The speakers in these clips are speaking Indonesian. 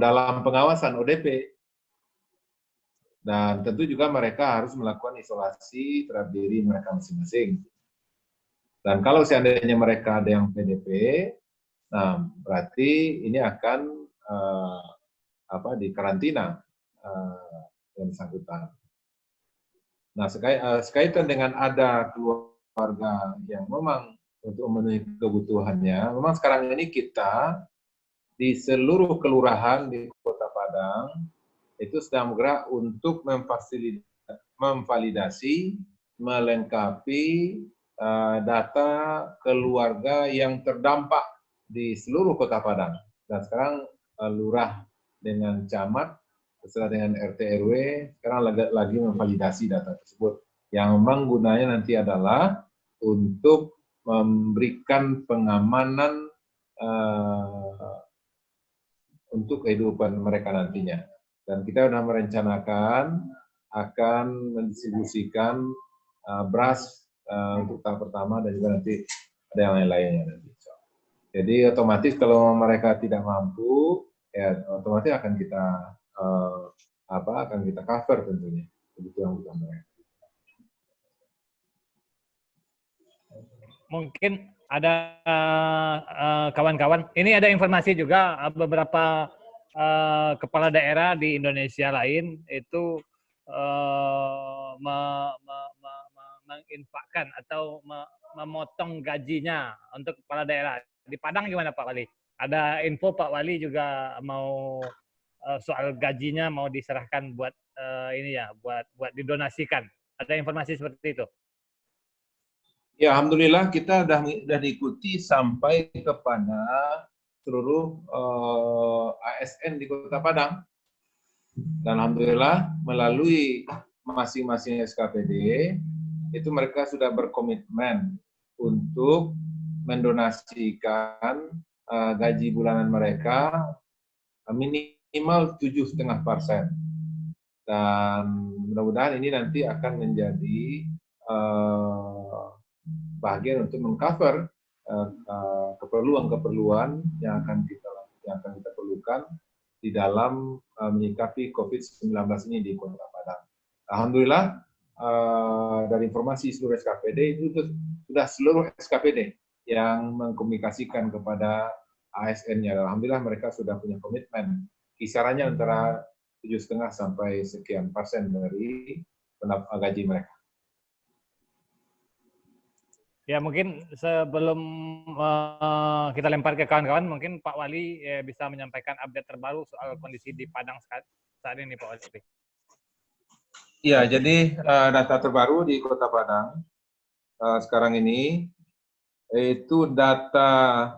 dalam pengawasan ODP. Dan tentu juga mereka harus melakukan isolasi terhadap diri mereka masing-masing. Dan kalau seandainya mereka ada yang PDP, nah berarti ini akan dikarantina yang bersangkutan. Nah, sekaitan dengan ada keluarga yang memang untuk memenuhi kebutuhannya, memang sekarang ini kita di seluruh kelurahan di Kota Padang itu sedang bergerak untuk memvalidasi, melengkapi data keluarga yang terdampak di seluruh Kota Padang. Dan sekarang lurah dengan camat beserta dengan RT RW sekarang lagi memvalidasi data tersebut. Yang memang gunanya nanti adalah untuk memberikan pengamanan untuk kehidupan mereka nantinya. Dan kita sudah merencanakan akan mendistribusikan beras untuk tahap pertama dan juga nanti ada yang lain-lainnya nanti. Jadi otomatis kalau mereka tidak mampu, ya otomatis akan kita cover tentunya kebutuhan mereka. Mungkin ada kawan-kawan, ini ada informasi juga beberapa kepala daerah di Indonesia lain itu menginfakkan atau memotong gajinya untuk kepala daerah. Di Padang gimana Pak Wali? Ada info Pak Wali juga mau soal gajinya mau diserahkan buat buat didonasikan. Ada informasi seperti itu? Ya, alhamdulillah kita sudah diikuti sampai kepada seluruh ASN di Kota Padang. Dan alhamdulillah melalui masing-masing SKPD itu mereka sudah berkomitmen untuk mendonasikan gaji bulanan mereka minimal 7,5%. Dan mudah-mudahan ini nanti akan menjadi bagian untuk mengcover keperluan-keperluan yang akan kita perlukan di dalam menyikapi COVID-19 ini di Kota Padang. Alhamdulillah dari informasi seluruh SKPD itu sudah seluruh SKPD yang mengkomunikasikan kepada ASN-nya. Alhamdulillah mereka sudah punya komitmen. Kisarannya antara 7,5 sampai sekian persen dari gaji mereka. Ya mungkin sebelum kita lempar ke kawan-kawan, mungkin Pak Wali bisa menyampaikan update terbaru soal kondisi di Padang saat ini Pak Wali. Ya, jadi data terbaru di Kota Padang sekarang ini itu data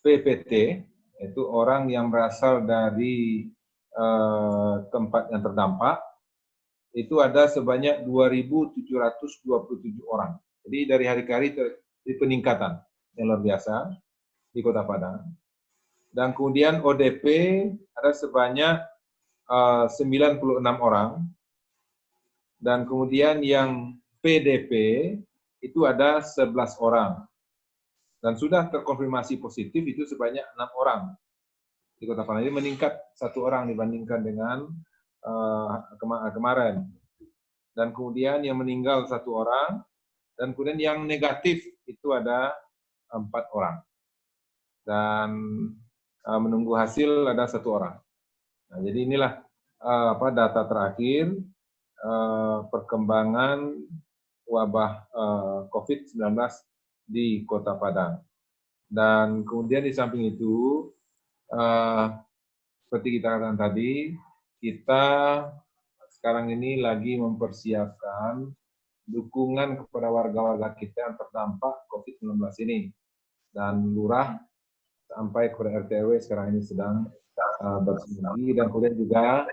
PPT, itu orang yang berasal dari tempat yang terdampak, itu ada sebanyak 2.727 orang. Jadi dari hari ke hari terjadi peningkatan yang luar biasa di Kota Padang. Dan kemudian ODP ada sebanyak 96 orang. Dan kemudian yang PDP itu ada 11 orang. Dan sudah terkonfirmasi positif itu sebanyak 6 orang di Kota Padang. Ini meningkat 1 orang dibandingkan dengan kemarin. Dan kemudian yang meninggal 1 orang, dan kemudian yang negatif itu ada 4 orang. Dan menunggu hasil ada 1 orang. Nah, jadi inilah data terakhir perkembangan wabah COVID-19 di Kota Padang. Dan kemudian di samping itu, seperti kita katakan tadi, kita sekarang ini lagi mempersiapkan dukungan kepada warga-warga kita yang terdampak COVID-19 ini. Dan lurah sampai kepada RT RW sekarang ini sedang bersinergi, dan kemudian juga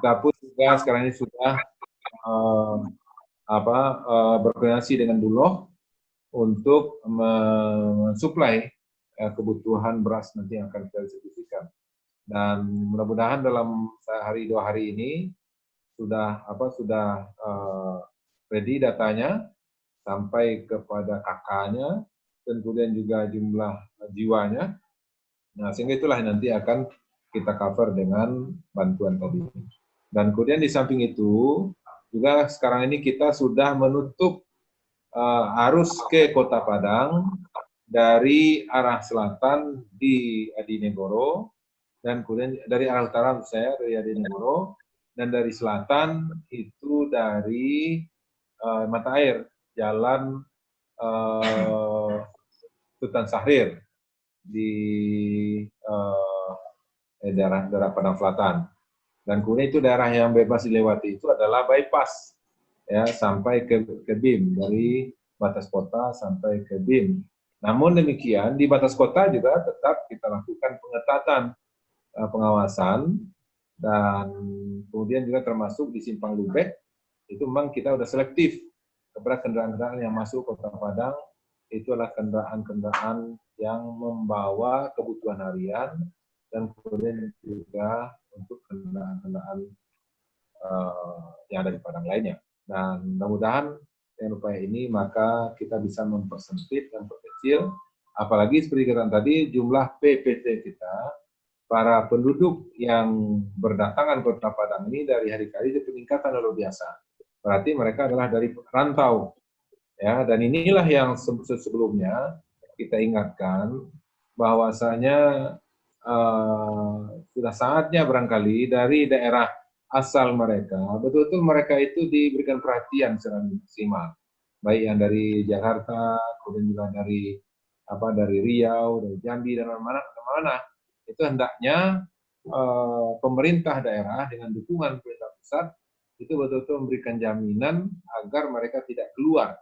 kita pun juga sekarang ini sudah berkoordinasi dengan Bulog untuk mensuplai kebutuhan beras nanti yang akan kita distribusikan. Dan mudah-mudahan dalam sehari 2 hari ini sudah ready datanya sampai kepada kakaknya dan kemudian juga jumlah jiwanya. Nah, sehingga itulah yang nanti akan kita cover dengan bantuan tadi. Dan kemudian di samping itu, juga sekarang ini kita sudah menutup arus ke Kota Padang dari arah selatan di Adinegoro, dan kemudian dari arah utara saya dari Adinegoro, dan dari selatan itu dari Mata Air, jalan Sultan Syahrir di daerah Padang Selatan. Dan kemudian itu daerah yang bebas dilewati itu adalah bypass ya sampai ke BIM, dari batas kota sampai ke BIM. Namun demikian di batas kota juga tetap kita lakukan pengetatan pengawasan, dan kemudian juga termasuk di Simpang Lubek itu memang kita sudah selektif kepada kendaraan-kendaraan yang masuk Kota Padang. Itu adalah kendaraan-kendaraan yang membawa kebutuhan harian, dan kemudian juga untuk kendaraan-kendaraan yang ada di Padang lainnya. Dan mudah-mudahan dengan upaya ini maka kita bisa mempersempit dan memperkecil, apalagi seperti kata tadi, jumlah PPT kita, para penduduk yang berdatangan ke Kota Padang ini dari hari ke hari itu peningkatan luar biasa. Berarti mereka adalah dari rantau. Ya, dan inilah yang sebelumnya kita ingatkan bahwasanya sudah saatnya barangkali dari daerah asal mereka, betul-betul mereka itu diberikan perhatian secara maksimal. Baik yang dari Jakarta, kemudian juga dari Riau, dari Jambi, dan mana-mana. Itu hendaknya pemerintah daerah dengan dukungan pemerintah pusat itu betul-betul memberikan jaminan agar mereka tidak keluar.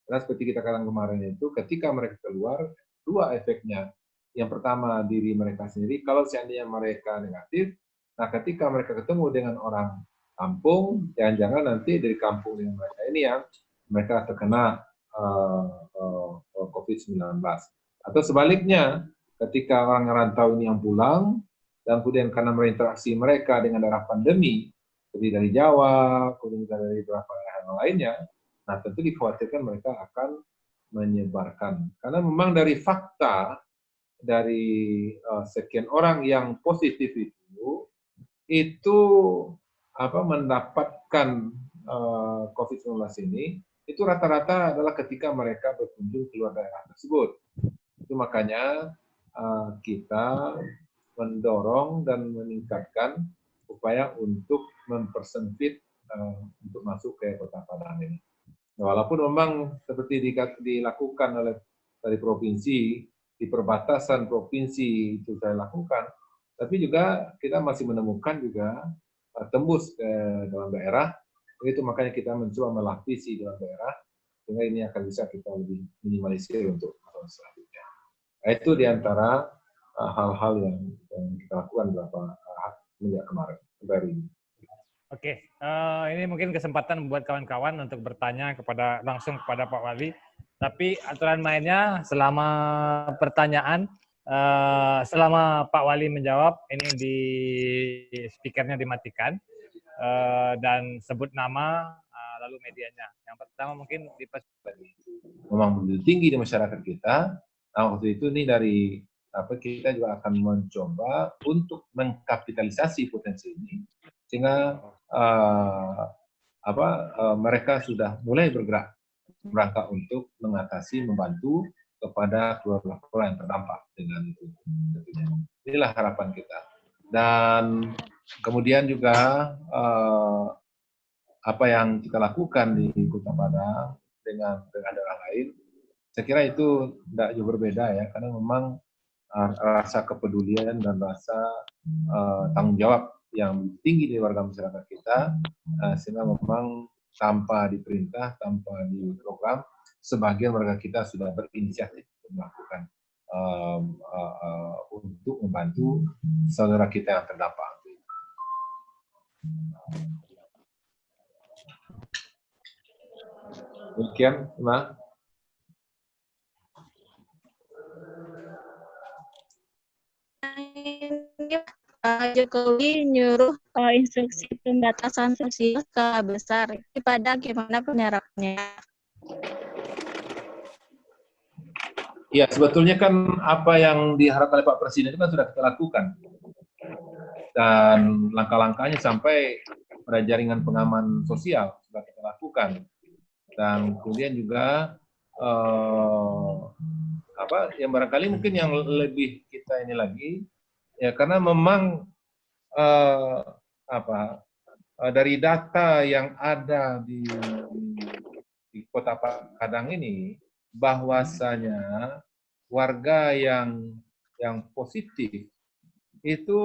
Karena seperti kita katakan kemarin itu, ketika mereka keluar, dua efeknya. Yang pertama, diri mereka sendiri, kalau seandainya mereka negatif, nah ketika mereka ketemu dengan orang kampung, jangan-jangan nanti dari kampung yang mereka ini yang mereka terkena COVID-19. Atau sebaliknya, ketika orang rantau ini yang pulang, dan kemudian karena berinteraksi mereka dengan daerah pandemi, seperti dari Jawa, kemudian dari beberapa daerah lainnya, nah tentu dikhawatirkan mereka akan menyebarkan. Karena memang dari fakta, dari sekian orang yang positif itu mendapatkan COVID-19 ini, itu rata-rata adalah ketika mereka berkunjung keluar daerah tersebut. Itu makanya kita mendorong dan meningkatkan upaya untuk mempersempit untuk masuk ke Kota Padang ini. Walaupun memang seperti dilakukan oleh dari provinsi, di perbatasan provinsi itu saya lakukan, tapi juga kita masih menemukan juga tembus ke dalam daerah. Itu makanya kita mencoba melapisi dalam daerah, sehingga ini akan bisa kita lebih minimalisir untuk tahun selanjutnya. Nah, itu diantara hal-hal yang kita lakukan beberapa sejak kemarin sampai ini. Oke, ini mungkin kesempatan buat kawan-kawan untuk bertanya langsung kepada Pak Wali. Tapi aturan mainnya selama pertanyaan, selama Pak Wali menjawab, ini di speakernya dimatikan dan sebut nama lalu medianya. Yang pertama mungkin memang begitu tinggi di masyarakat kita. Nah, waktu itu ini dari kita juga akan mencoba untuk mengkapitalisasi potensi ini, sehingga mereka sudah mulai bergerak merangkak untuk mengatasi, membantu kepada keluarga-keluarga yang terdampak dengan itu. Inilah harapan kita. Dan kemudian juga apa yang kita lakukan di Kota Padang dengan daerah lain, saya kira itu tidak jauh berbeda ya, karena memang rasa kepedulian dan rasa tanggung jawab yang tinggi dari warga masyarakat kita, sehingga memang tanpa diperintah, tanpa diprogram, sebagian warga kita sudah berinisiatif untuk melakukan untuk membantu saudara kita yang terdampak. Demikian, Mbak. Pak Jokowi nyuruh instruksi pembatasan sosial skala besar. Di Padang gimana penerapannya? Ya, sebetulnya kan apa yang diharapkan oleh Pak Presiden itu kan sudah kita lakukan. Dan langkah-langkahnya sampai pada jaringan pengaman sosial sudah kita lakukan. Dan kemudian juga yang barangkali mungkin yang lebih kita ini lagi, ya karena memang dari data yang ada di Kota Padang ini, bahwasanya warga yang positif itu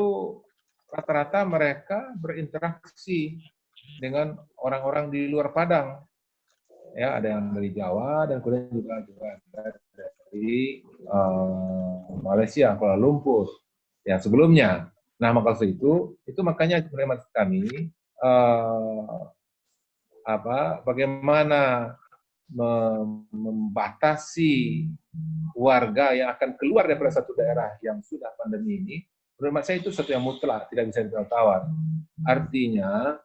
rata-rata mereka berinteraksi dengan orang-orang di luar Padang. Ya, ada yang dari Jawa dan kemudian juga ada dari Malaysia, Kuala Lumpur. Ya, sebelumnya. Nah, maka itu makanya menurut kami bagaimana membatasi warga yang akan keluar dari satu daerah yang sudah pandemi ini, menurut saya itu sesuatu yang mutlak, tidak bisa ditawar. Artinya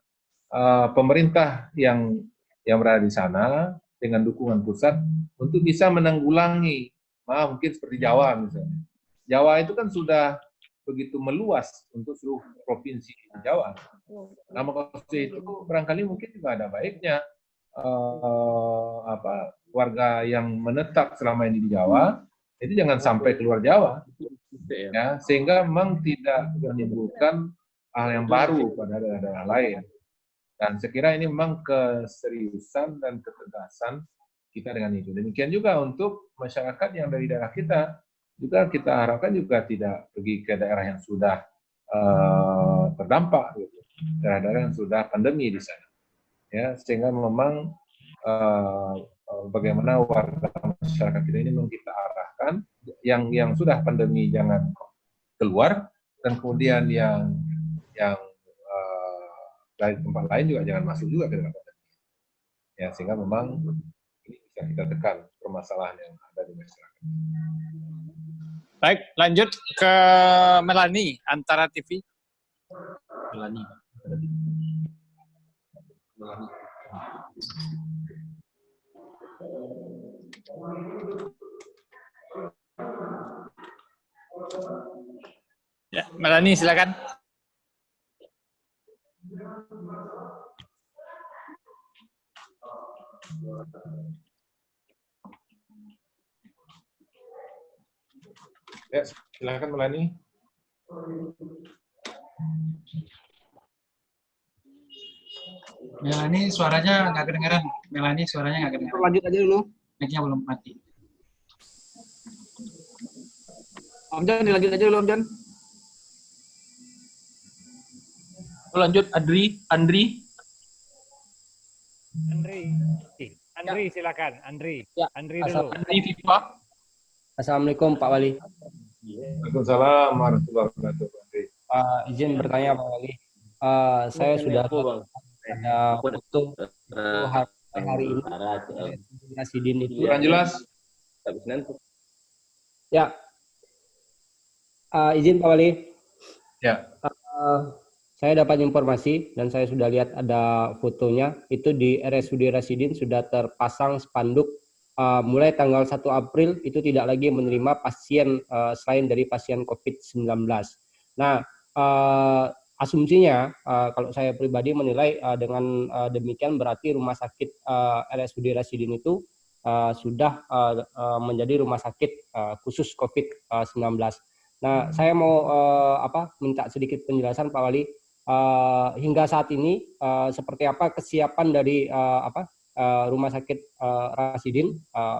pemerintah yang berada di sana dengan dukungan pusat untuk bisa menanggulangi, mungkin seperti Jawa misalnya. Jawa itu kan sudah begitu meluas untuk seluruh provinsi Jawa. Nah, maka itu barangkali mungkin juga ada baiknya warga yang menetap selama ini di Jawa itu jangan sampai keluar Jawa, ya, sehingga memang tidak menimbulkan hal yang baru pada daerah lain. Dan saya kira ini memang keseriusan dan ketegasan kita dengan itu. Demikian juga untuk masyarakat yang dari daerah kita, juga kita harapkan juga tidak pergi ke daerah yang sudah terdampak, gitu. Daerah-daerah yang sudah pandemi di sana. Ya, sehingga memang bagaimana warga masyarakat kita ini memang kita arahkan yang sudah pandemi jangan keluar, dan kemudian yang dari tempat lain juga jangan masuk juga ke dalam pandemi. Ya, sehingga memang ini bisa kita tekan permasalahan yang ada di masyarakat. Baik, lanjut ke Melani, Antara TV. Melani. Ya, Melani silakan. Ya, silakan Melani. Melani suaranya nggak kedengeran. Melani suaranya nggak kedengeran. Lanjut aja dulu. Mic-nya belum mati. Om Jan, dilanjut aja dulu Om Jan. Lanjut Andri. Andri silakan. Andri. Ya. Andri dulu. Andri Viva. Assalamualaikum Pak Wali. Waalaikumsalam warahmatullahi wabarakatuh. Izin bertanya Pak Wali. Saya sudah ada foto hari ini Rasidin itu. Kurang jelas? Ya. Izin Pak Wali. Ya. Saya dapat informasi dan saya sudah lihat ada fotonya. Itu di RSUD Rasidin sudah terpasang spanduk mulai tanggal 1 April itu tidak lagi menerima pasien selain dari pasien COVID-19. Nah, asumsinya kalau saya pribadi menilai dengan demikian berarti rumah sakit RSUD Rasidin itu sudah menjadi rumah sakit khusus COVID-19. Nah, saya mau minta sedikit penjelasan Pak Wali. Hingga saat ini seperti apa kesiapan dari rumah sakit Rasidin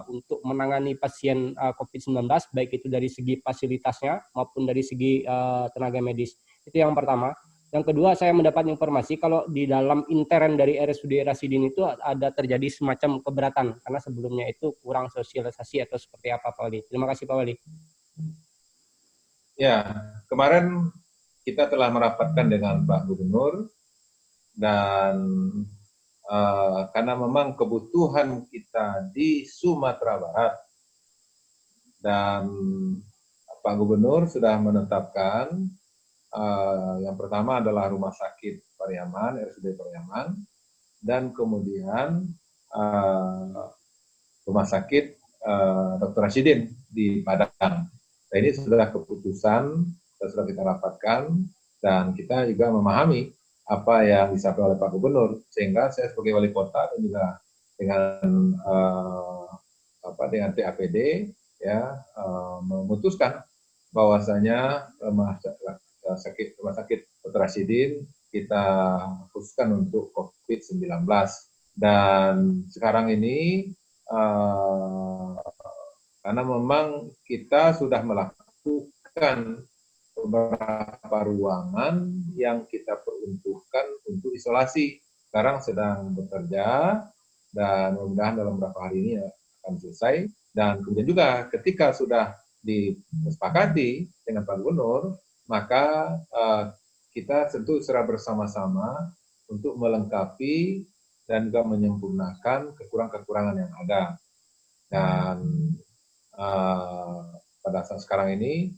untuk menangani pasien COVID-19, baik itu dari segi fasilitasnya maupun dari segi tenaga medis. Itu yang pertama. Yang kedua, saya mendapat informasi kalau di dalam intern dari RSUD Rasidin itu ada terjadi semacam keberatan karena sebelumnya itu kurang sosialisasi atau seperti apa Pak Wali. Terima kasih Pak Wali. Ya, kemarin kita telah merapatkan dengan Pak Gubernur dan karena memang kebutuhan kita di Sumatera Barat dan Pak Gubernur sudah menetapkan yang pertama adalah Rumah Sakit Pariaman, RSUD Pariaman, dan kemudian Rumah Sakit Dr. Rasidin di Padang. Nah, ini sudah keputusan, sudah kita rapatkan, dan kita juga memahami apa yang disampaikan oleh Pak Gubernur, sehingga saya sebagai wali kota dan juga dengan dengan TAPD ya memutuskan bahwasanya rumah sakit Dr. Rasidin kita khususkan untuk COVID-19. Dan sekarang ini karena memang kita sudah melakukan beberapa ruangan yang kita peruntukkan untuk isolasi. Sekarang sedang bekerja dan mudah-mudahan dalam beberapa hari ini akan selesai. Dan kemudian juga ketika sudah disepakati dengan Pak Gubernur, maka kita tentu secara bersama-sama untuk melengkapi dan juga menyempurnakan kekurangan-kekurangan yang ada. Dan pada saat sekarang ini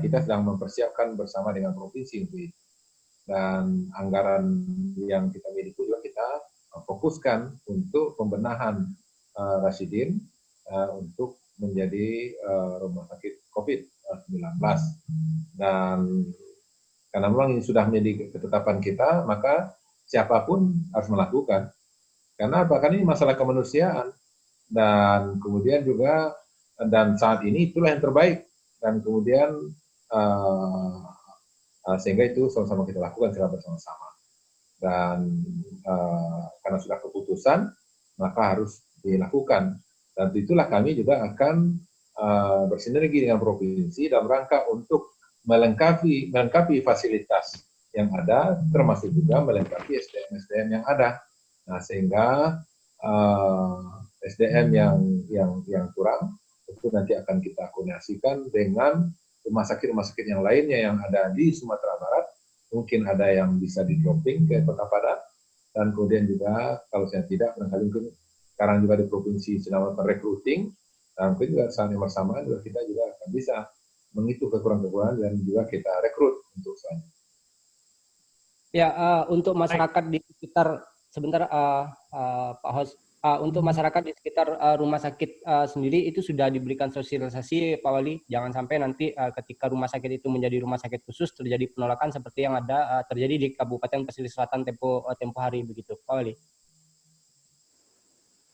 kita sedang mempersiapkan bersama dengan provinsi untuk itu. Dan anggaran yang kita miliki juga kita fokuskan untuk pembenahan Rasidin untuk menjadi rumah sakit COVID-19. Dan karena memang ini sudah menjadi ketetapan kita, maka siapapun harus melakukan. Karena apa? Karena ini masalah kemanusiaan. Dan kemudian juga, dan saat ini itulah yang terbaik. Dan kemudian, sehingga itu sama-sama kita lakukan secara bersama-sama. Dan karena sudah keputusan, maka harus dilakukan. Dan itulah kami juga akan bersinergi dengan provinsi dalam rangka untuk melengkapi fasilitas yang ada, termasuk juga melengkapi SDM yang ada. Nah, sehingga SDM yang kurang itu nanti akan kita koordinasikan dengan rumah sakit yang lainnya yang ada di Sumatera Barat. Mungkin ada yang bisa di dropping ke Kota Padang, dan kemudian juga kalau saya tidak, barangkali sekarang juga di provinsi sedang melakukan recruiting, dan mungkin juga saat yang bersamaan juga kita juga akan bisa menghitung kekurangan-kekurangan dan juga kita rekrut untuk selanjutnya. Ya, untuk masyarakat di sekitar, sebentar Pak Host, untuk masyarakat di sekitar rumah sakit sendiri itu sudah diberikan sosialisasi Pak Wali, jangan sampai nanti ketika rumah sakit itu menjadi rumah sakit khusus terjadi penolakan seperti yang ada terjadi di Kabupaten Pesisir Selatan tempo hari begitu, Pak Wali.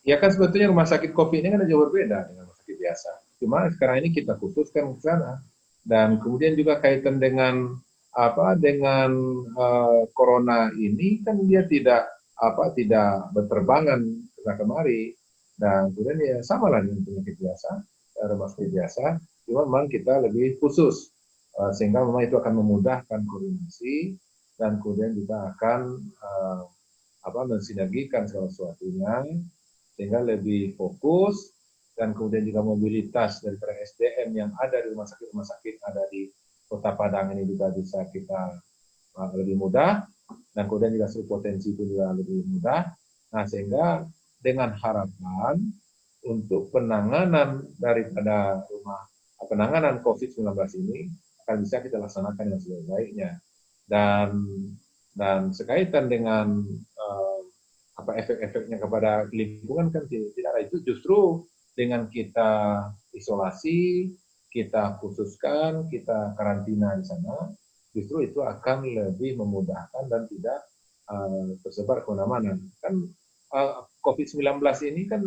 Ya kan sebetulnya rumah sakit COVID ini kan jauh berbeda dengan rumah sakit biasa. Cuma sekarang ini kita khususkan ke sana. Dan kemudian juga kaitan dengan corona ini kan dia tidak berterbangan ke kemari, dan kemudian ya sama lah dengan penyakit biasa, rumah sakit biasa, cuma memang kita lebih khusus, sehingga memang itu akan memudahkan koordinasi dan kemudian juga akan mensinergikan segala sesuatunya sehingga lebih fokus, dan kemudian juga mobilitas daripada SDM yang ada di rumah sakit ada di Kota Padang ini juga bisa kita lebih mudah, dan kemudian juga potensi itu juga lebih mudah. Nah, sehingga dengan harapan untuk penanganan daripada penanganan COVID-19 ini akan bisa kita laksanakan dengan sebaik-baiknya. Dan sekaitan dengan efek-efeknya kepada lingkungan kan tidak ada. Itu justru dengan kita isolasi, kita khususkan, kita karantina di sana, justru itu akan lebih memudahkan dan tidak tersebar kemana-mana. Kan COVID-19 ini kan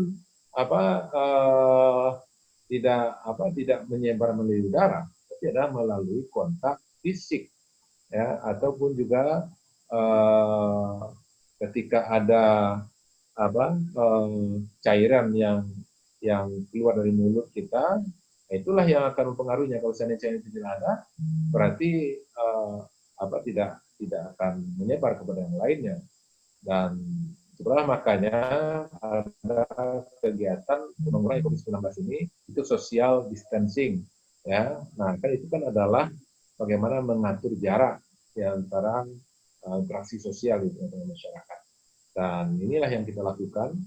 tidak menyebar melalui udara, tapi adalah melalui kontak fisik, ya, ataupun juga ketika ada cairan yang keluar dari mulut kita, itulah yang akan mempengaruhinya. Kalau cairan itu tidak ada, berarti tidak akan menyebar kepada yang lainnya. Dan setelah makanya ada kegiatan mengurangi COVID-19 ini, itu social distancing, ya. Nah, kan itu kan adalah bagaimana mengatur jarak di antara interaksi sosial itu dengan masyarakat. Dan inilah yang kita lakukan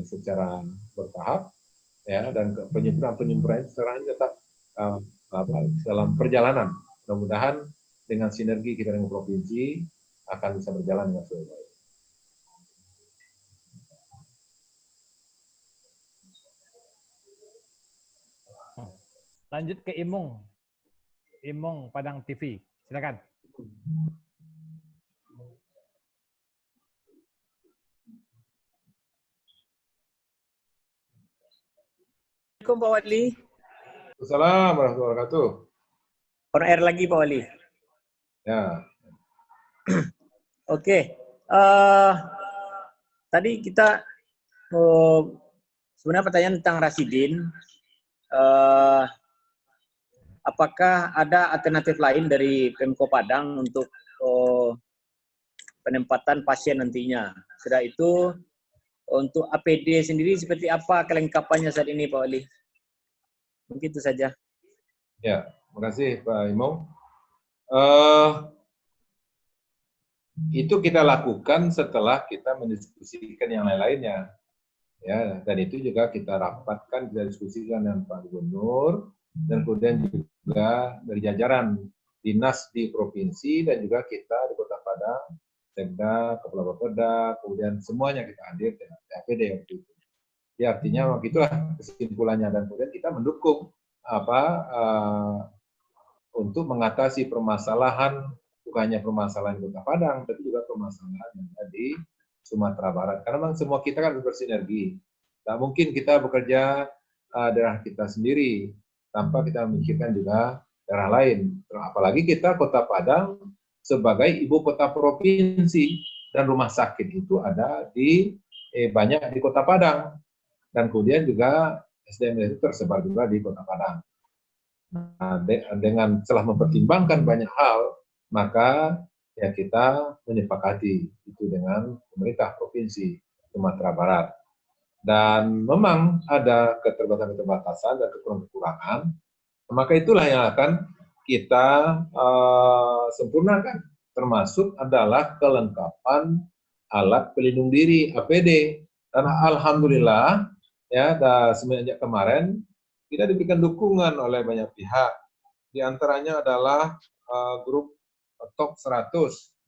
secara bertahap, ya, dan penyempurnaan sekarang tetap dalam perjalanan. Mudah-mudahan dengan sinergi kita dengan provinsi akan bisa berjalan dengan sebaik. Lanjut ke Imung. Imung Padang TV. Silakan. Assalamualaikum Pak Wadli. Assalamualaikum warahmatullahi wabarakatuh. On air lagi Pak Wadli. Ya, Oke. Tadi kita sebenarnya pertanyaan tentang Rasidin. Apakah ada alternatif lain dari Pemko Padang untuk penempatan pasien nantinya? Sudah itu untuk APD sendiri seperti apa kelengkapannya saat ini Pak Wali? Mungkin itu saja. ya, terima kasih Pak Imong. Itu kita lakukan setelah kita mendiskusikan yang lain-lainnya. Ya, dan itu juga kita rapatkan, kita diskusikan dengan Pak Gubernur, dan kemudian juga dari jajaran dinas di provinsi, dan juga kita di Kota Padang, Pemda, Kepala Bapeda, kemudian semuanya kita hadir dengan APD waktu itu. Ya, artinya begitulah kesimpulannya, dan kemudian kita mendukung untuk mengatasi permasalahan, bukan hanya permasalahan Kota Padang, tapi juga permasalahan yang ada di Sumatera Barat. Karena memang semua kita kan bersinergi. Tidak mungkin kita bekerja daerah kita sendiri tanpa kita memikirkan juga daerah lain. Apalagi kita Kota Padang sebagai ibu kota provinsi, dan rumah sakit itu ada di banyak di Kota Padang, dan kemudian juga SDM itu tersebar juga di Kota Padang. Nah, dengan telah mempertimbangkan banyak hal, maka ya kita menyepakati itu dengan pemerintah provinsi Sumatera Barat. Dan memang ada keterbatasan-keterbatasan dan kekurangan-kekurangan, maka itulah yang akan kita sempurnakan, termasuk adalah kelengkapan alat pelindung diri APD. Dan alhamdulillah ya, semenjak kemarin kita diberikan dukungan oleh banyak pihak. Di antaranya adalah grup top 100.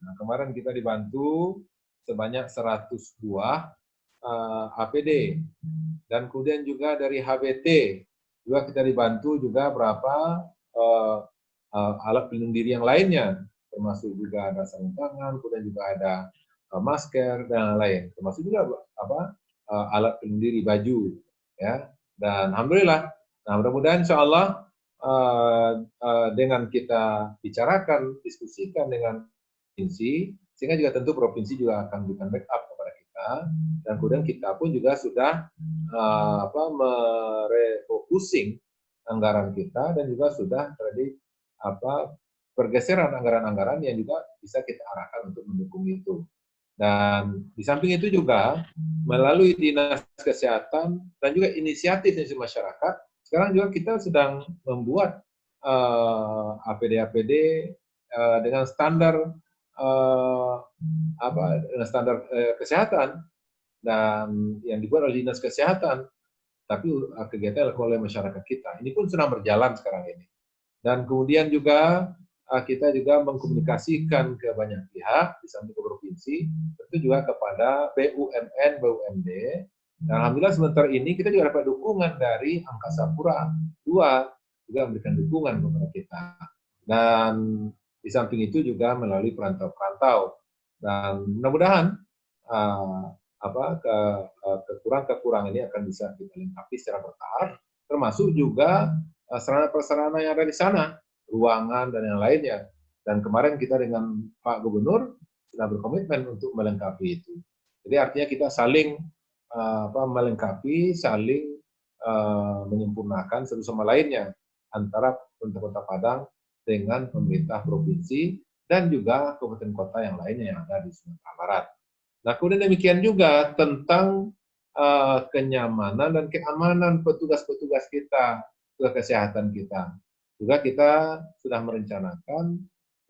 Nah, kemarin kita dibantu sebanyak 100 buah APD, dan kemudian juga dari HBT juga kita dibantu juga berapa alat pelindung diri yang lainnya, termasuk juga ada sarung tangan, kemudian juga ada masker dan lain, termasuk juga alat pelindung diri, baju, ya. Dan alhamdulillah, nah mudah-mudahan insya Allah dengan kita bicarakan, diskusikan dengan provinsi, sehingga juga tentu provinsi juga akan memberikan backup kepada kita, dan kemudian kita pun juga sudah merefocusing anggaran kita, dan juga sudah terjadi pergeseran anggaran-anggaran yang juga bisa kita arahkan untuk mendukung itu. Dan di samping itu juga melalui dinas kesehatan dan juga inisiatif dari masyarakat, sekarang juga kita sedang membuat APD-APD dengan standar kesehatan, dan yang dibuat oleh dinas kesehatan, tapi kegiatan oleh masyarakat kita. Ini pun sedang berjalan sekarang ini. Dan kemudian juga kita juga mengkomunikasikan ke banyak pihak, di samping ke provinsi, tentu juga kepada BUMN, BUMD. Dan alhamdulillah sebentar ini kita juga dapat dukungan dari Angkasa Pura II, juga memberikan dukungan kepada kita. Dan di samping itu juga melalui perantau-perantau. Dan mudah-mudahan kekurangan ini akan bisa kita lengkapi secara bertahap, termasuk juga sarana-prasarana yang ada di sana, ruangan dan yang lainnya. Dan kemarin kita dengan Pak Gubernur sudah berkomitmen untuk melengkapi itu. Jadi artinya kita saling melengkapi, saling menyempurnakan satu sama lainnya antara pemerintah Kota Padang dengan pemerintah provinsi dan juga kabupaten kota yang lainnya yang ada di Sumatera Barat. Nah, kemudian demikian juga tentang kenyamanan dan keamanan petugas-petugas kita, petugas kesehatan kita. Juga kita sudah merencanakan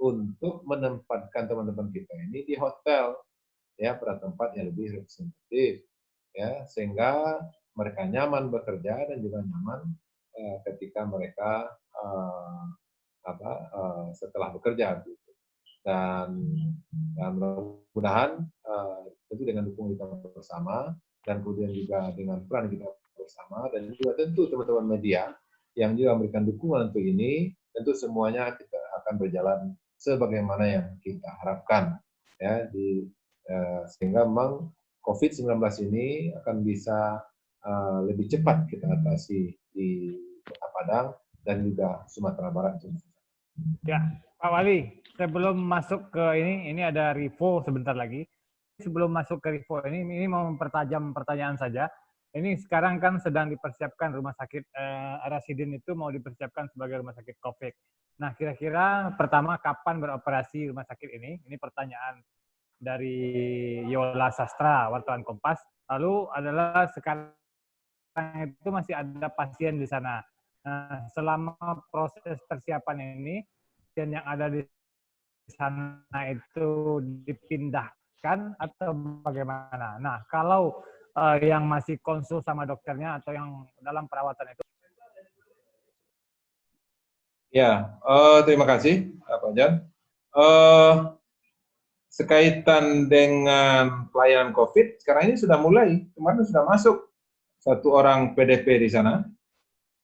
untuk menempatkan teman-teman kita ini di hotel, ya, pada tempat yang lebih representatif, ya, sehingga mereka nyaman bekerja dan juga nyaman ketika mereka setelah bekerja. Dan mudah-mudahan tentu dengan dukungan kita bersama, dan kemudian juga dengan peran kita bersama, dan juga tentu teman-teman media, yang juga memberikan dukungan untuk ini, tentu semuanya kita akan berjalan sebagaimana yang kita harapkan, ya, sehingga memang COVID-19 ini akan bisa lebih cepat kita atasi di Kota Padang dan juga Sumatera Barat. Ya, Pak Wali, sebelum masuk ke ini ada Rivo sebentar lagi. Sebelum masuk ke Rivo ini mau mempertajam pertanyaan saja. Ini sekarang kan sedang dipersiapkan rumah sakit Rasidin itu mau dipersiapkan sebagai rumah sakit COVID. Nah, kira-kira pertama kapan beroperasi rumah sakit ini? Ini pertanyaan dari Yola Sastra, wartawan Kompas. Lalu adalah sekarang itu masih ada pasien di sana. Nah, selama proses persiapan ini, pasien yang ada di sana itu dipindahkan atau bagaimana? Nah, kalau yang masih konsul sama dokternya atau yang dalam perawatan itu? Ya, terima kasih Pak Jan. Sekaitan dengan pelayanan COVID, sekarang ini sudah mulai, kemarin sudah masuk 1 orang PDP di sana,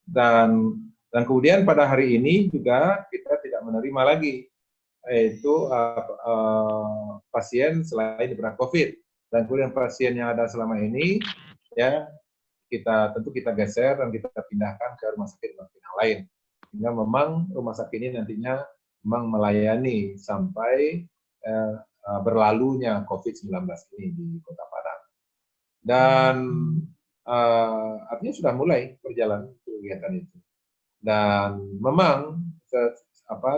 dan kemudian pada hari ini juga kita tidak menerima lagi yaitu pasien selain diberi COVID, dan kemudian pasien yang ada selama ini ya tentu kita geser dan kita pindahkan ke rumah sakit yang lain, sehingga memang rumah sakit ini nantinya memang melayani sampai berlalunya COVID-19 ini di Kota Padang. Dan artinya sudah mulai berjalan kegiatan itu. Dan memang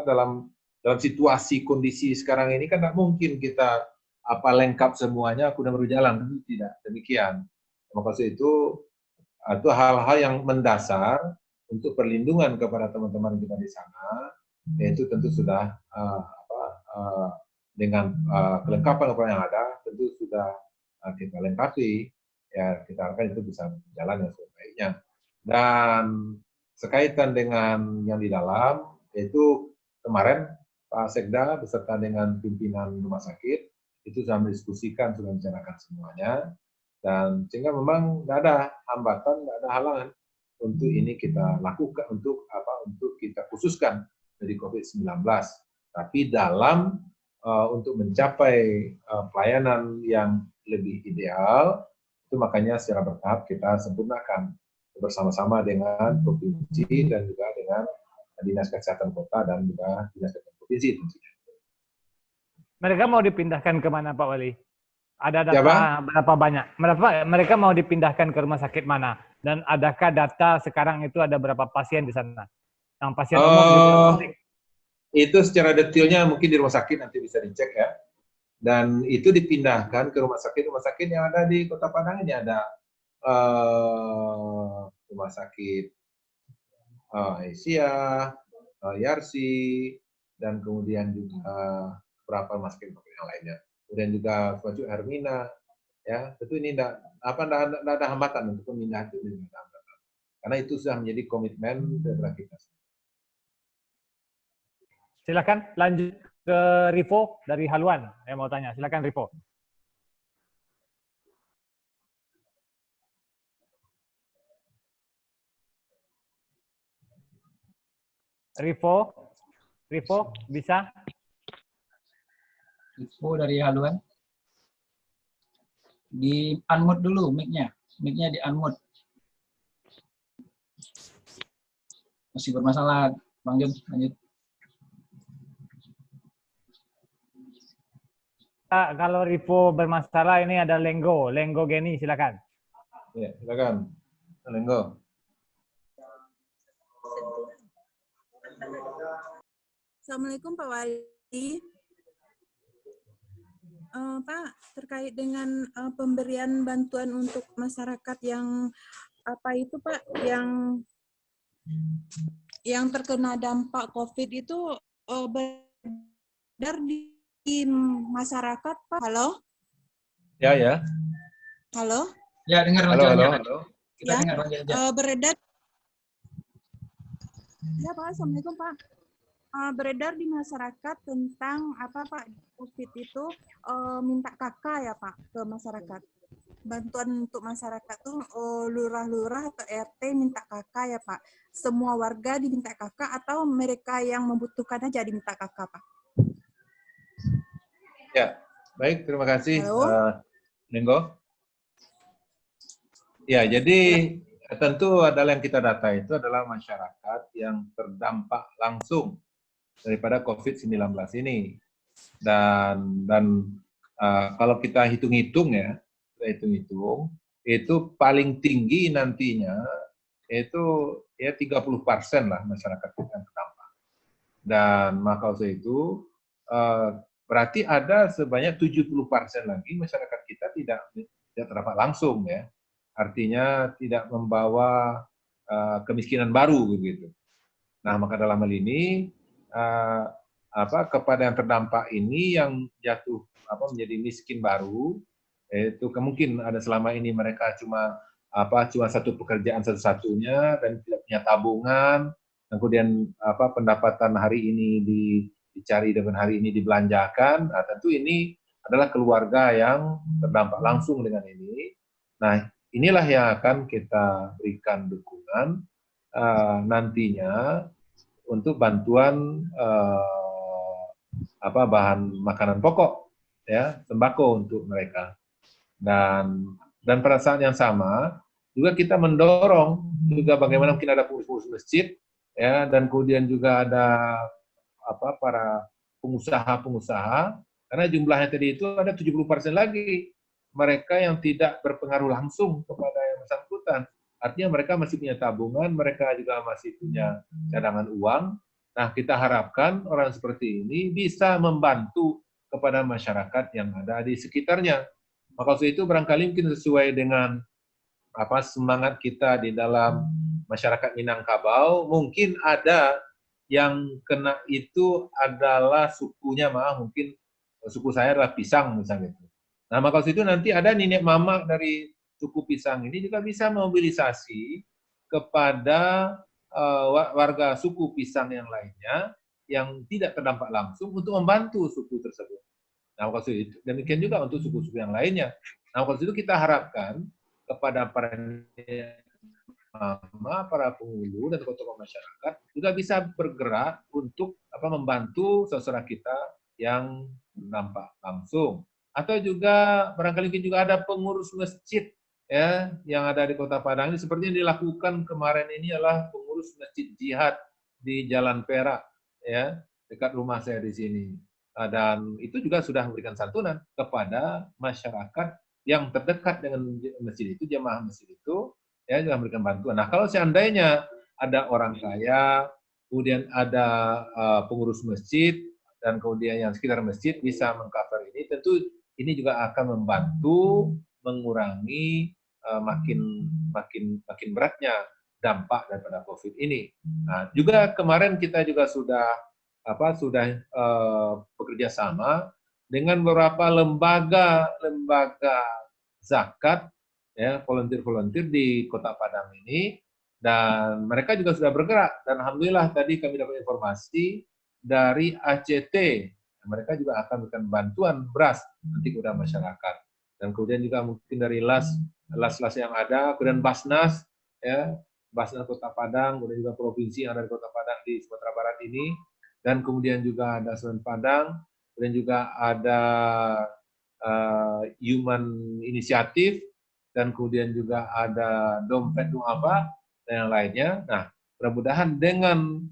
dalam situasi kondisi sekarang ini kan tidak mungkin kita lengkap semuanya kemudian berjalan, tentu tidak demikian. Maksud itu hal-hal yang mendasar untuk perlindungan kepada teman-teman kita di sana, yaitu tentu sudah dengan kelengkapan yang ada tentu sudah kita lengkapi, ya kita harapkan itu bisa berjalan yang sebaiknya. Dan sekaitan dengan yang di dalam, yaitu kemarin Pak Sekda beserta dengan pimpinan rumah sakit itu sudah mendiskusikan, sudah membicarakan semuanya, dan sehingga memang nggak ada hambatan, nggak ada halangan untuk ini kita lakukan, untuk kita khususkan dari COVID-19. Tapi dalam untuk mencapai pelayanan yang lebih ideal, itu makanya secara bertahap kita sempurnakan bersama-sama dengan provinsi dan juga dengan Dinas Kesehatan Kota dan juga Dinas Kesehatan Provinsi tentunya. Mereka mau dipindahkan kemana Pak Wali? Ada data ya, berapa banyak? Mereka mau dipindahkan ke rumah sakit mana? Dan adakah data sekarang itu ada berapa pasien di sana? Yang pasien umum juga? Itu secara detailnya mungkin di rumah sakit nanti bisa dicek ya. Dan itu dipindahkan ke rumah sakit yang ada di Kota Padang. Ini ada rumah sakit Asia, Yarsi, dan kemudian juga beberapa rumah sakit yang lainnya. Kemudian juga Faju Hermina, ya tentu ini tidak ada hambatan untuk pemindahan itu, karena itu sudah menjadi komitmen dari kita. Silakan lanjut ke Rivo dari Haluan. Saya mau tanya, silakan Rivo. Rivo bisa? Rivo dari Haluan. Di unmute dulu mic-nya. Mic-nya di unmute. Masih bermasalah, Bang Jun, lanjut. Kalau Rivo bermasalah, ini ada Lenggo Geni, silakan. Ya, silakan. Lenggo. Assalamualaikum Pak Wali. Pak, terkait dengan pemberian bantuan untuk masyarakat yang itu Pak, yang terkena dampak COVID itu beredar di masyarakat Pak. Halo? Ya. Halo? Ya, dengar. Halo. Kita dengar aja. Beredar. Ya Pak, Assalamualaikum Pak. Beredar di masyarakat tentang Pak COVID itu minta kakak ya Pak ke masyarakat. bantuan untuk masyarakat tuh lurah-lurah atau RT minta kakak ya Pak? Semua warga diminta kakak atau mereka yang membutuhkan aja diminta kakak Pak? Ya, baik, terima kasih, Halo? Nenggo. Ya, jadi tentu adalah yang kita data itu adalah masyarakat yang terdampak langsung daripada COVID-19 ini. Dan kalau kita hitung-hitung ya, itu paling tinggi nantinya itu ya 30% lah masyarakat kita yang terdampak. Dan maka itu berarti ada sebanyak 70% lagi masyarakat kita tidak terdampak langsung ya. Artinya tidak membawa kemiskinan baru begitu. Nah, maka dalam hal ini kepada yang terdampak ini yang jatuh menjadi miskin baru, itu mungkin ada selama ini mereka cuma satu pekerjaan satu-satunya dan tidak punya tabungan, kemudian pendapatan hari ini dicari dengan hari ini dibelanjakan. Nah, tentu ini adalah keluarga yang terdampak langsung dengan ini. Nah, inilah yang akan kita berikan dukungan nantinya untuk bantuan bahan makanan pokok ya, sembako untuk mereka. Dan pada saat yang sama juga kita mendorong juga bagaimana mungkin ada pengurus masjid ya, dan kemudian juga ada para pengusaha-pengusaha, karena jumlahnya tadi itu ada 70% lagi mereka yang tidak berpengaruh langsung kepada yang bersangkutan. Artinya mereka masih punya tabungan, mereka juga masih punya cadangan uang. Nah, kita harapkan orang seperti ini bisa membantu kepada masyarakat yang ada di sekitarnya. Maka itu barangkali mungkin sesuai dengan semangat kita di dalam masyarakat Minangkabau, mungkin ada yang kena itu adalah sukunya, mungkin suku saya adalah Pisang misalnya itu. Nah, maka itu nanti ada nenek mama dari suku Pisang ini juga bisa memobilisasi kepada warga suku Pisang yang lainnya yang tidak terdampak langsung untuk membantu suku tersebut. Nah, maka itu demikian juga untuk suku-suku yang lainnya. Nah, maka itu kita harapkan kepada para mama, para penghulu dan tokoh-tokoh masyarakat juga bisa bergerak untuk membantu saudara kita yang terdampak langsung. Atau juga barangkali juga ada pengurus masjid ya yang ada di Kota Padang ini, seperti yang dilakukan kemarin ini adalah pengurus masjid jihad di Jalan Perak ya, dekat rumah saya di sini. Dan itu juga sudah memberikan santunan kepada masyarakat yang terdekat dengan masjid itu, jamaah masjid itu ya, juga memberikan bantuan. Nah, kalau seandainya ada orang kaya, kemudian ada pengurus masjid dan kemudian yang sekitar masjid bisa mengcover ini, tentu ini juga akan membantu mengurangi makin beratnya dampak daripada COVID ini. Nah, juga kemarin kita juga sudah bekerja sama dengan beberapa lembaga zakat ya, volunteer di Kota Padang ini, dan mereka juga sudah bergerak, dan alhamdulillah tadi kami dapat informasi dari ACT. Mereka juga akan memberikan bantuan beras nanti kepada masyarakat. Dan kemudian juga mungkin dari las yang ada, kemudian Basnas, ya, Basnas Kota Padang, kemudian juga provinsi yang ada di Kota Padang di Sumatera Barat ini, dan kemudian juga ada Semen Padang, kemudian juga ada Human Initiative, dan kemudian juga ada Dompet Duafa, dan yang lainnya. Nah, mudah-mudahan dengan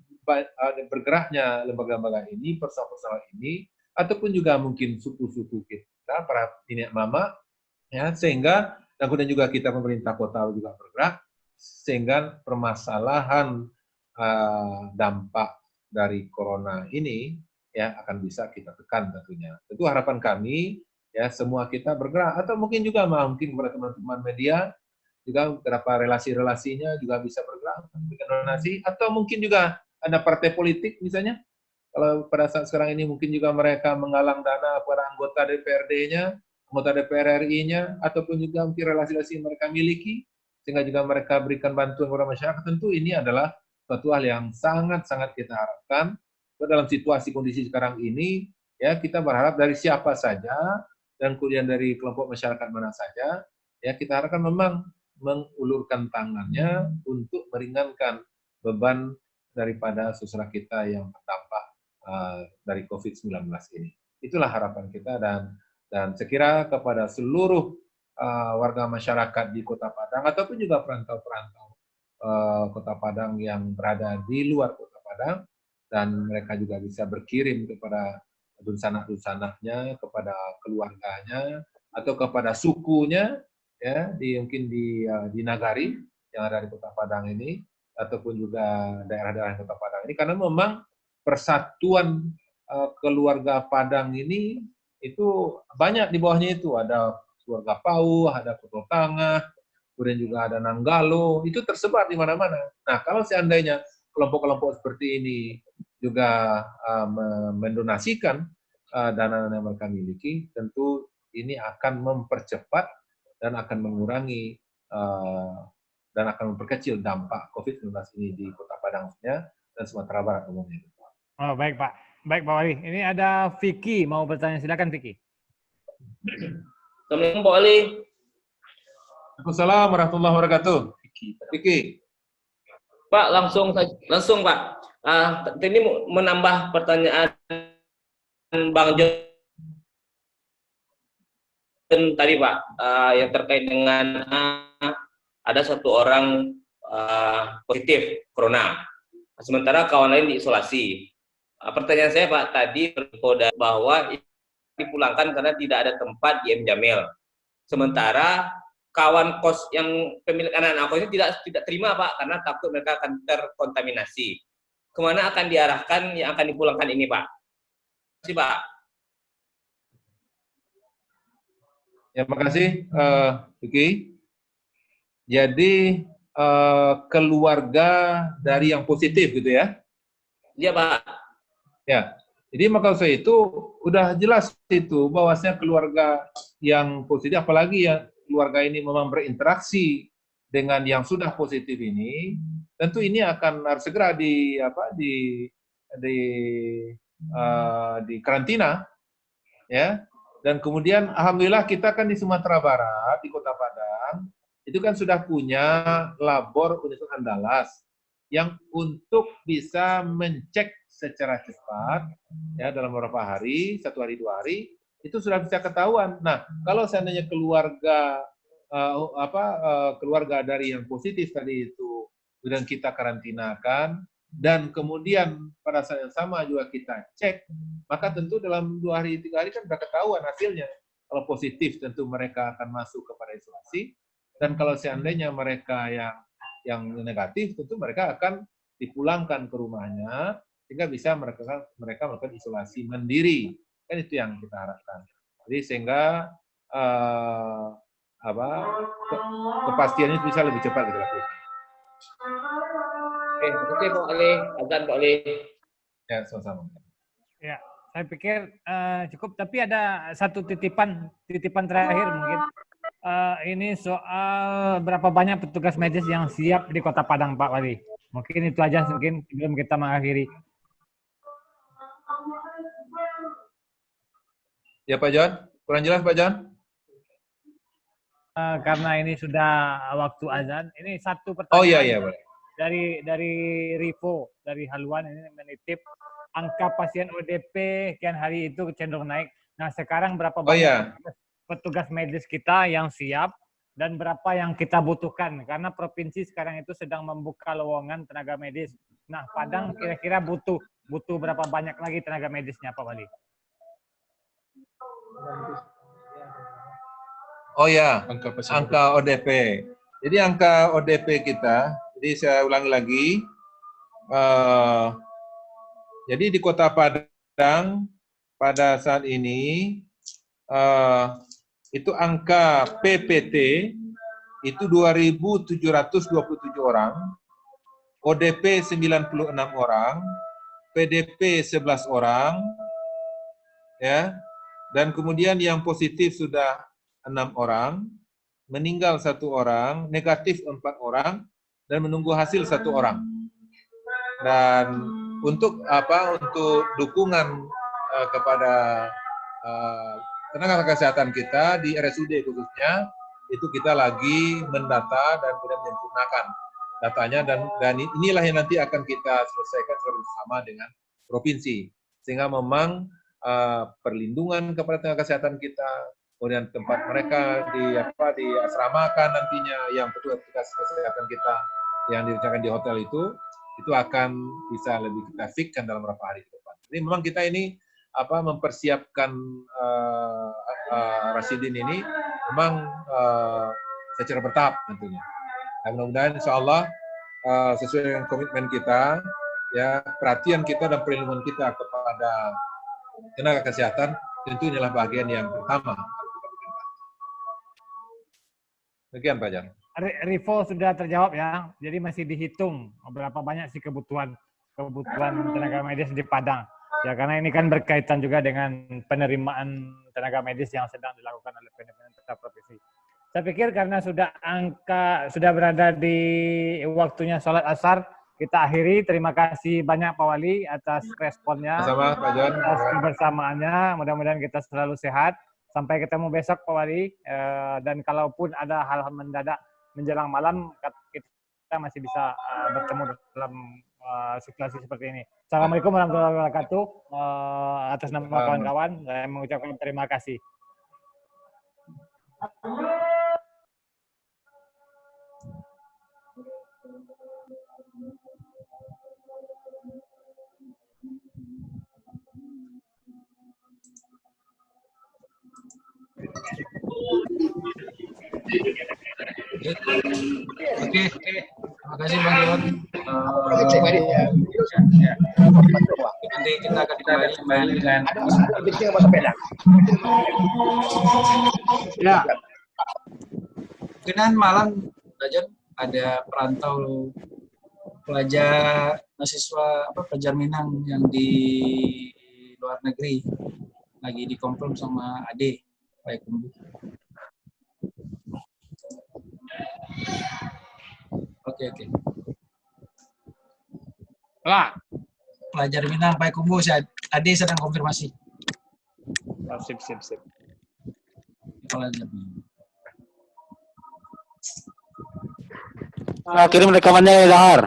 bergeraknya lembaga-lembaga ini, personal-personal ini, ataupun juga mungkin suku-suku kita, para nenek mama, ya, sehingga, dan kemudian juga kita pemerintah kota juga bergerak, sehingga permasalahan dampak dari corona ini ya akan bisa kita tekan tentunya. Tentu harapan kami ya semua kita bergerak, atau mungkin juga mungkin kepada teman-teman media juga beberapa relasi-relasinya juga bisa bergerak memberikan donasi, atau mungkin juga ada partai politik misalnya, kalau pada saat sekarang ini mungkin juga mereka menggalang dana para anggota DPRD-nya, anggota DPR RI-nya, ataupun juga mungkin relasi-relasi yang mereka miliki, sehingga juga mereka berikan bantuan kepada masyarakat. Tentu ini adalah suatu hal yang sangat-sangat kita harapkan. Dalam situasi kondisi sekarang ini, ya kita berharap dari siapa saja, dan kemudian dari kelompok masyarakat mana saja, ya kita harapkan memang mengulurkan tangannya untuk meringankan beban daripada saudara kita yang terdampak dari COVID-19 ini. Itulah harapan kita, dan sekira kepada seluruh warga masyarakat di Kota Padang ataupun juga perantau-perantau Kota Padang yang berada di luar Kota Padang, dan mereka juga bisa berkirim kepada dunsanak-dunsanaknya, kepada keluarganya, atau kepada sukunya, ya, mungkin di Nagari yang ada di Kota Padang ini, ataupun juga daerah-daerah Kota Padang ini, karena memang persatuan keluarga Padang ini itu banyak di bawahnya, itu ada keluarga Pauh, ada Kota Tangah, kemudian juga ada Nanggalo, itu tersebar di mana-mana. Nah, kalau seandainya kelompok-kelompok seperti ini juga mendonasikan dana yang mereka miliki, tentu ini akan mempercepat dan akan mengurangi dan akan memperkecil dampak COVID-19 ini di Kota Padang dan Sumatera Barat umumnya. Oh, baik Pak. Baik Pak Wali. Ini ada Vicky mau bertanya, silakan Vicky. Assalamualaikum Pak Wali. Waalaikumsalam warahmatullahi wabarakatuh. Vicky. Pak, langsung Pak. Ini menambah pertanyaan Bang John tadi Pak, yang terkait dengan ada satu orang positif corona, sementara kawan lain diisolasi. Pertanyaan saya Pak tadi bahwa dipulangkan karena tidak ada tempat di M Jamil. Sementara kawan kos yang pemilik anak-anak kos ini tidak terima Pak, karena takut mereka akan terkontaminasi. Kemana akan diarahkan yang akan dipulangkan ini Pak? Terima kasih Pak. Ya, makasih Vicky. Jadi keluarga dari yang positif gitu ya? Iya Pak. Ya, jadi maksud saya itu udah jelas itu bahwasanya keluarga yang positif, apalagi ya keluarga ini memang berinteraksi dengan yang sudah positif ini, tentu ini akan harus segera di karantina, ya. Dan kemudian alhamdulillah kita kan di Sumatera Barat, di Kota Padang, itu kan sudah punya labor Universitas Andalas yang untuk bisa mencek secara cepat, ya, dalam beberapa hari, 1 hari 2 hari, itu sudah bisa ketahuan. Nah, kalau seandainya keluarga keluarga dari yang positif tadi itu kemudian kita karantinakan, dan kemudian pada saat yang sama juga kita cek, maka tentu dalam 2 hari 3 hari kan sudah ketahuan hasilnya. Kalau positif tentu mereka akan masuk kepada isolasi, dan kalau seandainya mereka yang negatif tentu mereka akan dipulangkan ke rumahnya sehingga bisa mereka melakukan isolasi mandiri. Kan itu yang kita harapkan. Jadi sehingga kepastiannya bisa lebih cepat kita lakukan. Oke, Pak Ali. Azan Pak Ali. Ya, sama-sama. Ya, saya pikir cukup. Tapi ada satu titipan terakhir mungkin. Ini soal berapa banyak petugas medis yang siap di Kota Padang, Pak Wali. Mungkin itu aja mungkin sebelum kita mengakhiri. Ya Pak John, kurang jelas Pak John? Karena ini sudah waktu azan, ini satu pertanyaan. Oh iya boleh. Dari Rivo, dari Haluan ini menitip angka pasien ODP kian hari itu cenderung naik. Nah sekarang berapa banyak petugas medis kita yang siap dan berapa yang kita butuhkan? Karena provinsi sekarang itu sedang membuka lowongan tenaga medis. Nah Padang kira-kira butuh berapa banyak lagi tenaga medisnya Pak Wali? Oh ya, angka ODP. Jadi angka ODP kita, jadi saya ulangi lagi, jadi di Kota Padang pada saat ini itu angka PPT itu 2.727 orang, ODP 96 orang, PDP 11 orang, ya. Dan kemudian yang positif sudah 6 orang, meninggal 1 orang, negatif 4 orang, dan menunggu hasil 1 orang. Dan untuk dukungan kepada tenaga kesehatan kita di RSUD khususnya, itu kita lagi mendata dan kemudian menyempurnakan datanya, dan inilah yang nanti akan kita selesaikan bersama dengan provinsi, sehingga memang perlindungan kepada tenaga kesehatan kita, kemudian tempat mereka diasramakan nantinya, yang petugas kesehatan kita yang direncanakan di hotel itu akan bisa lebih kita fikirkan dalam beberapa hari ke depan. Jadi memang kita ini mempersiapkan Rasidin ini memang secara bertahap tentunya. Dan mudah-mudahan insya Allah sesuai dengan komitmen kita, ya, perhatian kita dan perlindungan kita kepada tenaga kesehatan, tentu inilah bagian yang pertama. Demikian Pak Jan. Rivo sudah terjawab ya, jadi masih dihitung berapa banyak sih kebutuhan tenaga medis di Padang. Ya karena ini kan berkaitan juga dengan penerimaan tenaga medis yang sedang dilakukan oleh pemerintah provinsi. Saya pikir karena sudah berada di waktunya sholat asar, kita akhiri. Terima kasih banyak Pak Wali atas responnya, sama Pak Jan, atas kebersamaannya. Mudah-mudahan kita selalu sehat. Sampai ketemu besok Pak Wali. Dan kalaupun ada hal-hal mendadak menjelang malam, kita masih bisa bertemu dalam situasi seperti ini. Assalamualaikum warahmatullahi wabarakatuh. Atas nama kawan-kawan, saya mengucapkan terima kasih. Oke. Terima kasih Bang Yon. Nanti kita akan kembali dengan ya. Dengan malam belajar ada perantau pelajar pelajar Minang yang di luar negeri lagi dikonfirm sama Ade Payakumbuh. Oke. Lah. Pelajar Minang Payakumbuh, Ade sedang konfirmasi. Sip. Pelajar. Kirim rekamannya ya Dahar.